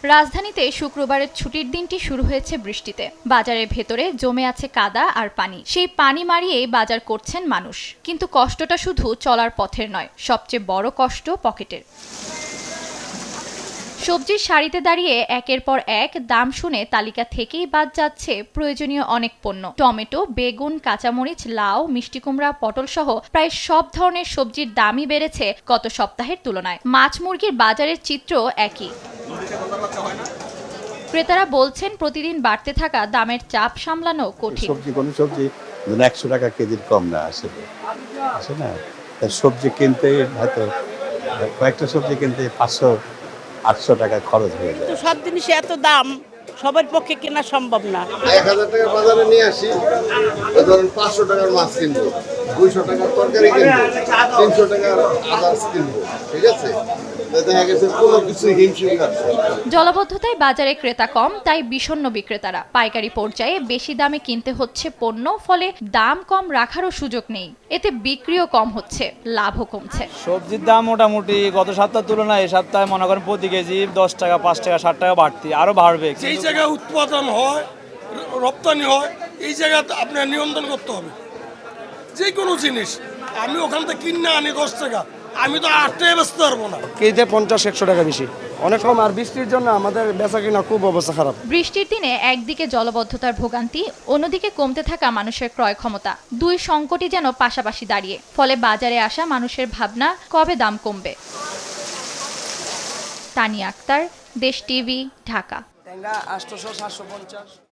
রাজধানীতে শুক্রবারের ছুটির দিনটি শুরু হয়েছে বৃষ্টিতে। বাজারের ভেতরে জমে আছে কাদা আর পানি। সেই পানি মারিয়েই বাজার করছেন মানুষ। কিন্তু কষ্টটা শুধু চলার পথের নয়, সবচেয়ে বড় কষ্ট পকেটের। সবজির সারিতে দাঁড়িয়ে একের পর এক দাম শুনে তালিকা থেকেই বাদ যাচ্ছে প্রয়োজনীয় অনেক পণ্য। টমেটো, বেগুন, কাঁচামরিচ, লাউ, মিষ্টি কুমড়া, পটল সহ প্রায় সব ধরনের সবজির দামই বেড়েছে গত সপ্তাহের তুলনায়। মাছ মুরগির বাজারের চিত্র একই। ক্রেতারা বলছেন প্রতিদিন বাড়তে থাকা দামের চাপ সামলানো কঠিন। কোন সবজি 100 টাকা কেজির কম না আসলে না। সবজি কিনতে হয়তো কয়েকটা সবজি কিনতে 500-800 টাকা খরচ হয়ে যায়। সব জিনিস এত দাম সবার পক্ষে কেনা সম্ভব না। 1000 টাকা বাজারে নিয়ে আসি, ধরুন 500 টাকার মাছ কিনবো, 200 টাকার তরকারি কিনবো, 300 টাকার আদার্স কিনবো, ঠিক আছে? দেখা গেছে কোনো কিছু হিমশিম খাচ্ছে। জলাবদ্ধতায় বাজারে ক্রেতা কম, তাই বিষণ্ণ বিক্রেতারা। পাইকারি পর্যায়ে বেশি দামে কিনতে হচ্ছে পণ্য, ফলে দাম কম রাখারও সুযোগ নেই। এতে বিক্রিও কম হচ্ছে, লাভও কমছে। সবজির দাম মোটামুটি গত সপ্তাহের তুলনায় এই সপ্তাহে মনে করেন প্রতি কেজি 10 টাকা, 5 টাকা, 60 টাকা বাড়তি, আরো বাড়বে। যেই জায়গায় উৎপাদন হয়, রপ্তানি হয়, এই জায়গাতে আপনার নিয়ন্ত্রণ করতে হবে। যে কোনো জিনিস আমি ওখান থেকে কিনে আনি 10 টাকা, আমি তো 8 টাকায় বেচতে পারবো না। কেজিতে 50-100 টাকা বেশি, অনেক কম। আর বৃষ্টির জন্য আমাদের বেচা কিনা খুব অবস্থা খারাপ। বৃষ্টির দিনে একদিকে জলবদ্ধতার ভোগান্তি, অন্যদিকে কমতে থাকা মানুষের ক্রয় ক্ষমতা, দুই সংকটই যেন পাশাপাশি দাঁড়িয়ে। ফলে বাজারে আসা মানুষের ভাবনা, কবে দাম কমবে। তানিয়া আক্তার, দেশ টিভি, ঢাকা। 800-750